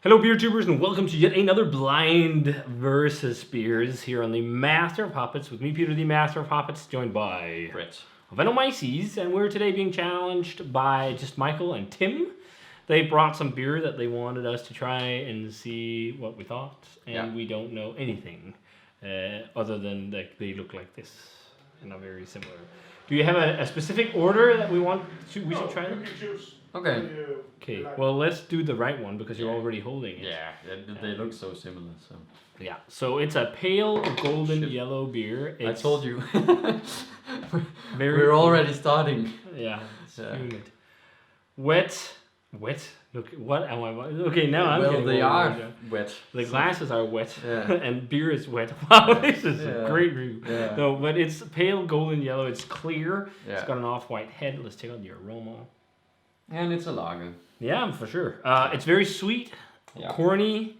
Hello, beer tubers, and welcome to yet another blind versus beers here on the Master of Hoppets with me, Peter, the Master of Hoppets, joined by Brett. Venomyces, and we're today being challenged by just Michael and Tim. They brought some beer that they wanted us to try and see what we thought, and we don't know anything other than that they look like this and are very similar. Do you have a specific order that we should try them? Okay. Okay, well, let's do the right one because you're already holding it. Yeah, they look so similar. So Yeah, so it's a pale golden yellow beer. I told you. Very We're already starting. Yeah, it's humid. Wet. Look, what am I? Okay, now I'm Well, getting they more are worried. wet. The glasses are wet, Yeah. and beer is wet. Wow, this is a great review. Yeah. No, but it's pale golden yellow. It's clear. Yeah. It's got an off-white head. Let's check out the aroma. And it's a lager. Yeah, for sure. It's very sweet, corny,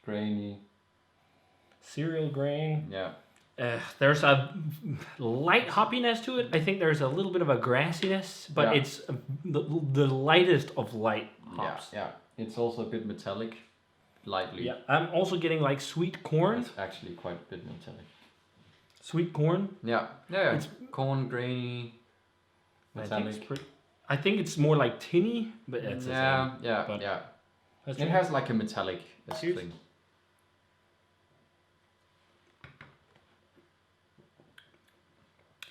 grainy. cereal grain. Yeah. There's a light hoppiness to it. I think there's a little bit of a grassiness, but it's the lightest of light hops. Yeah. It's also a bit metallic, lightly. Yeah, I'm also getting like sweet corn. It's actually quite a bit metallic. Sweet corn. Yeah. It's corn, grainy, metallic. I think it's more like tinny, but it's the same. Yeah. That's It has like a metallic Cheers. thing.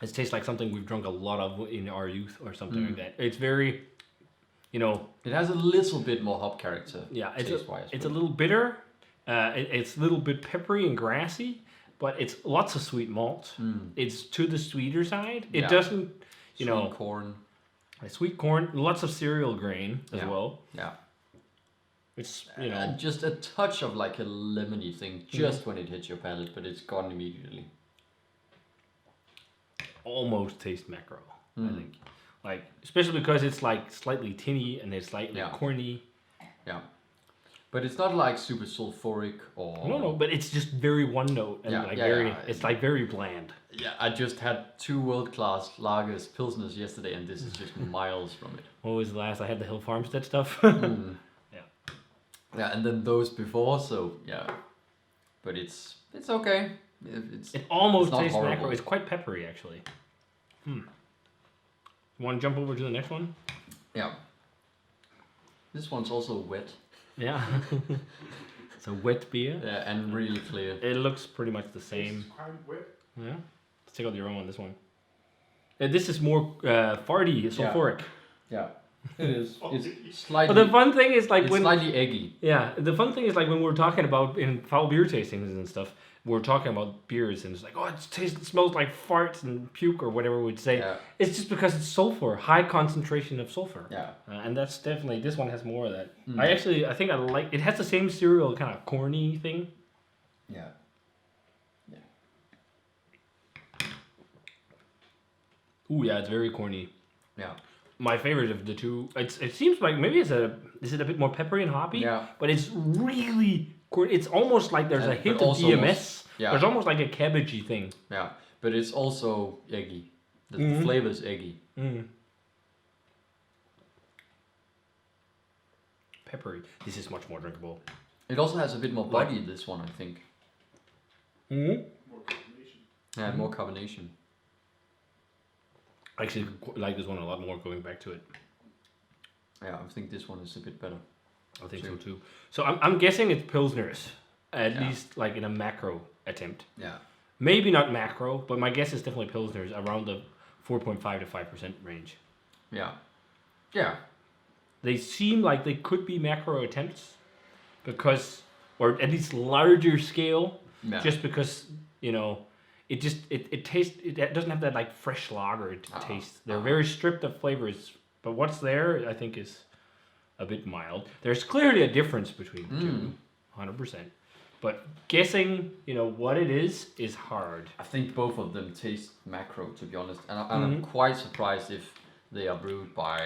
It tastes like something we've drunk a lot of in our youth or something like that. It's very, It has a little bit more hop character. yeah, taste-wise, it's a little bitter. It's a little bit peppery and grassy, but it's lots of sweet malt. It's to the sweeter side. It doesn't, Sweet corn. Sweet corn, lots of cereal grain as well. Yeah. It's Just a touch of like a lemony thing just when it hits your palate, but it's gone immediately. almost taste macro. I think, like especially because it's like slightly tinny and it's slightly corny. Yeah. But it's not like super sulfuric or No, but it's just very one note and it's like very bland. Yeah, I just had 2 world-class lagers, Pilsners yesterday, and this is just miles from it. What was the last? I had the Hill Farmstead stuff. Yeah, and then those before, so yeah. But it's okay. It almost not tastes horrible. macro. It's quite peppery actually. You want to jump over to the next one? Yeah. This one's also wet. Yeah. It's a wet beer. Yeah, and really clear. It looks pretty much the same. It's quite wet. Yeah. Let's take out the aroma on this one. This is more farty, sulfuric. Yeah. It is. It's But slightly. the fun thing is like It's when slightly eggy. the fun thing is like when we're talking about in foul beer tastings and stuff, we're talking about beers and it's like, oh, it smells like farts and puke or whatever we'd say. Yeah. It's just because it's sulfur, high concentration of sulfur. Yeah. And that's definitely, this one has more of that. I think I like, it has the same cereal kind of corny thing. Yeah. Ooh, yeah, it's very corny. Yeah. My favorite of the two, it seems like maybe is it a bit more peppery and hoppy? Yeah. But it's really corny. It's almost like there's a And- hint but of also DMS. almost- yeah. There's almost like a cabbagey thing. Yeah. But it's also eggy. The flavor's eggy. Peppery. This is much more drinkable. It also has a bit more body, this one, I think. More combination. Yeah, more carbonation. I actually like this one a lot more going back to it. Yeah, I think this one is a bit better. I think so too. So I'm guessing it's Pilsners, at least like in a macro attempt. Yeah. Maybe not macro, but my guess is definitely Pilsners around the 4.5 to 5% range. Yeah. Yeah. They seem like they could be macro attempts because, or at least larger scale, Yeah. just because, it just, it tastes, it doesn't have that like fresh lager taste. They're very stripped of flavors, but what's there, I think, is a bit mild. There's clearly a difference between the two, 100%. But guessing, what it is hard. I think both of them taste macro, to be honest. And I'm quite surprised if they are brewed by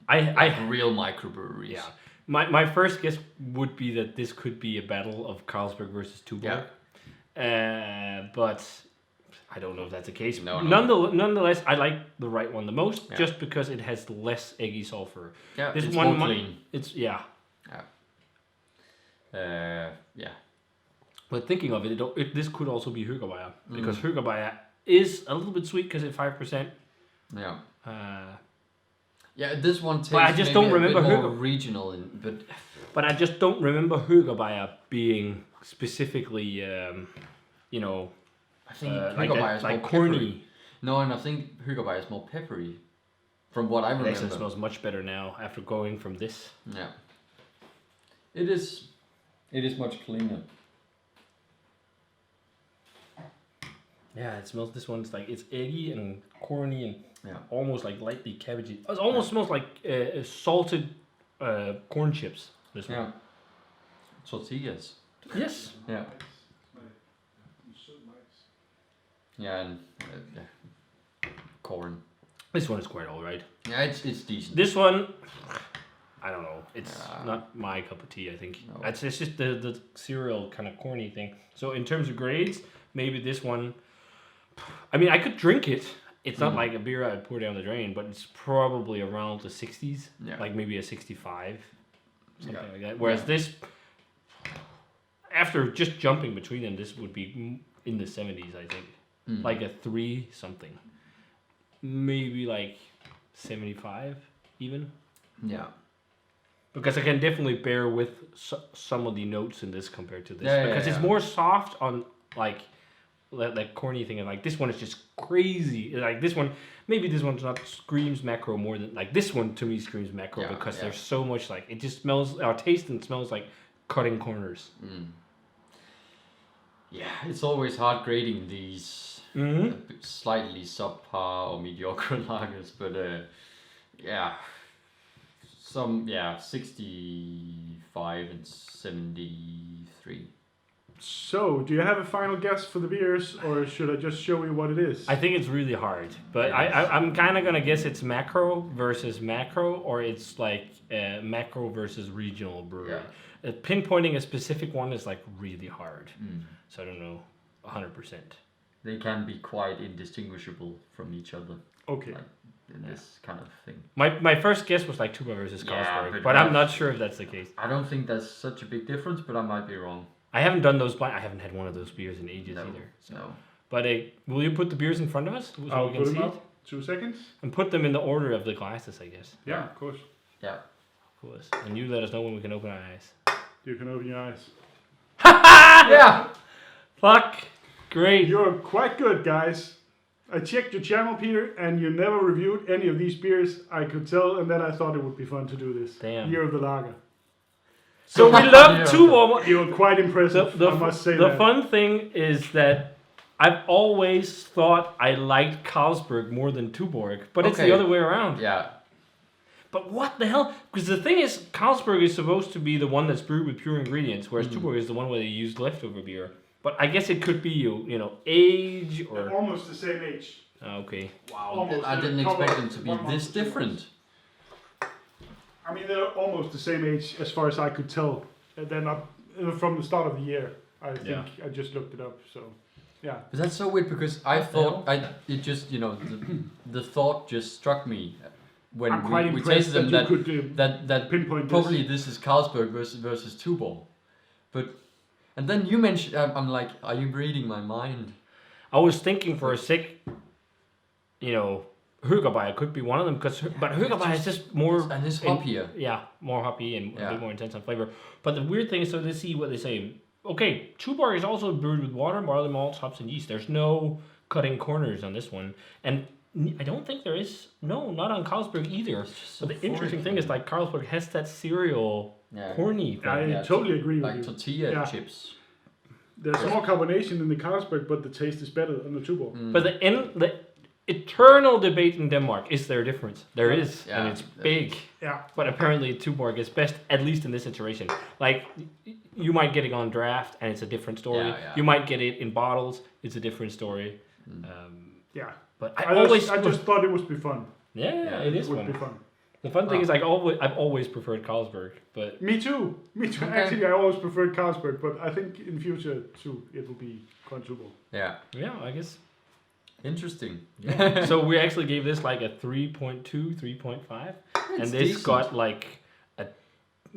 real microbreweries. Yeah. My first guess would be that this could be a battle of Carlsberg versus Tuborg. But I don't know if that's the case. No. Nonetheless, I like the right one the most, just because it has less eggy sulfur. Yeah, This it's one more clean. It's Yeah. Yeah. But thinking of it, this could also be Högerbayer because Högerbayer is a little bit sweet because it's 5%. Yeah. Uh, Yeah, this one tastes But I just don't remember a bit more regional, but I just don't remember Högerbayer being specifically, I think like is more corny. peppery. No, and I think Högerbayer is more peppery, from what I remember. It actually smells much better now after going from this. Yeah. It is much cleaner. Yeah, it smells. This one's like it's eggy and corny and almost like lightly cabbagey. It almost smells like salted corn chips. This one. Yeah. Tortillas. Yes. Yeah. It's so nice. Yeah, and corn. This one is quite alright. Yeah, it's decent. This one, I don't know. It's not my cup of tea. I think it's just the cereal kind of corny thing. So in terms of grades, maybe this one. I mean, I could drink it. It's not like a beer I'd pour down the drain, but it's probably around the 60s. Yeah. Like maybe a 65, something like that. Whereas this, after just jumping between them, this would be in the 70s, I think. Like a 3 something. Maybe like 75 even. Yeah. Because I can definitely bear with some of the notes in this compared to this. Yeah, because it's more soft on like that corny thing, and like this one is just crazy. Like this one, maybe this one's not screams macro more than like this one to me screams macro because there's so much like it just smells or tastes and smells like cutting corners. Yeah, it's always hard grading these slightly subpar or mediocre lagers, but some 65 and 73. So, do you have a final guess for the beers, or should I just show you what it is? I think it's really hard, but I'm kind of gonna guess it's macro versus macro, or it's like macro versus regional brewery. Yeah. Pinpointing a specific one is like really hard, so I don't know 100%. They can be quite indistinguishable from each other. Okay. Like in this kind of thing. My first guess was like Tuborg versus Carlsberg, but I'm not sure if that's the case. I don't think that's such a big difference, but I might be wrong. I haven't done those I haven't had one of those beers in ages either. So. No. But will you put the beers in front of us so I'll we can put see them it? up. 2 seconds. And put them in the order of the glasses, I guess. Yeah, of course. Yeah. Of course. And you let us know when we can open our eyes. You can open your eyes. Yeah! Fuck! Great. You're quite good, guys. I checked your channel, Peter, and you never reviewed any of these beers. I could tell, and then I thought it would be fun to do this. Damn. Year of the Lager. So we love Tuborg. You were quite impressive, I must say the that. fun thing is that I've always thought I liked Carlsberg more than Tuborg, but it's the other way around. Yeah. But what the hell? Because the thing is, Carlsberg is supposed to be the one that's brewed with pure ingredients, whereas Tuborg is the one where they used leftover beer. But I guess it could be age or They're almost the same age. Okay. Wow. Almost. I didn't expect them to be this different. I mean, they're almost the same age as far as I could tell. They're not from the start of the year. I think I just looked it up. So, yeah. But that's so weird because I thought it just the thought just struck me when I'm quite we impressed tasted them that you could that pinpoint probably this is Carlsberg versus Tuborg, and then you mentioned I'm like, are you reading my mind? I was thinking for a sec, Högerbayer could be one of them, but Högerbayer is just more... And it's hoppier. More hoppy and a bit more intense on flavor. But the weird thing is, so let's see what they say. Okay, Tuborg is also brewed with water, barley malts, hops, and yeast. There's no cutting corners on this one. And I don't think there is... No, not on Carlsberg either. So the interesting thing is, like, Carlsberg has that cereal corny thing. I totally agree with you. Like tortilla chips. There's more carbonation in the Carlsberg, but the taste is better on the Tuborg. But the eternal debate in Denmark, is there a difference? There is, and it's big. Yeah. But apparently Tuborg is best, at least in this situation. Like, you might get it on draft, and it's a different story. Yeah. You might get it in bottles, it's a different story. But I just thought it would be fun. Yeah, it is would fun. be fun. The fun thing is, I've always preferred Carlsberg, but... Me too. Okay. Actually, I always preferred Carlsberg, but I think in future too, it will be Tuborg. Yeah. Yeah, I guess. Interesting. Yeah. So we actually gave this like a 3.2, 3.5. And this decent. got like a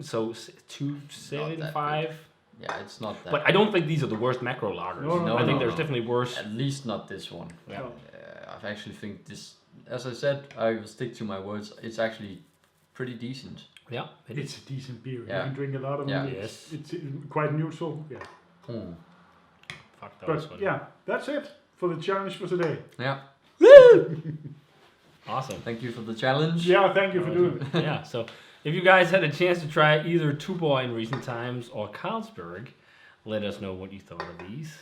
2.75 Yeah, it's not that. But I don't think these are the worst macro lagers. No, I think no, there's no. definitely worse. At least not this one. Yeah. No. I actually think this, as I said, I will stick to my words. It's actually pretty decent. Yeah, It's a decent beer. Yeah. You can drink a lot of Yeah. them. It's quite neutral. Yeah. Mm. Fuck those But one. yeah, that's it for the challenge for today. Yeah. Awesome. Thank you for the challenge. Yeah, thank you for doing it. Yeah, so if you guys had a chance to try either Tuborg in recent times or Carlsberg, let us know what you thought of these.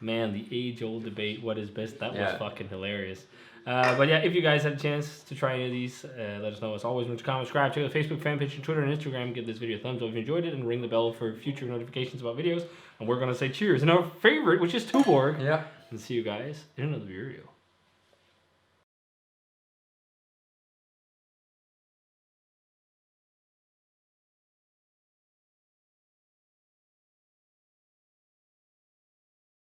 Man, the age-old debate, what is best, that was fucking hilarious. But yeah, if you guys had a chance to try any of these, let us know. As always, remember to comment, subscribe, check out the Facebook fan page, and Twitter and Instagram. Give this video a thumbs up if you enjoyed it, and ring the bell for future notifications about videos. And we're going to say cheers in our favorite, which is Tuborg. Yeah. And see you guys in another video.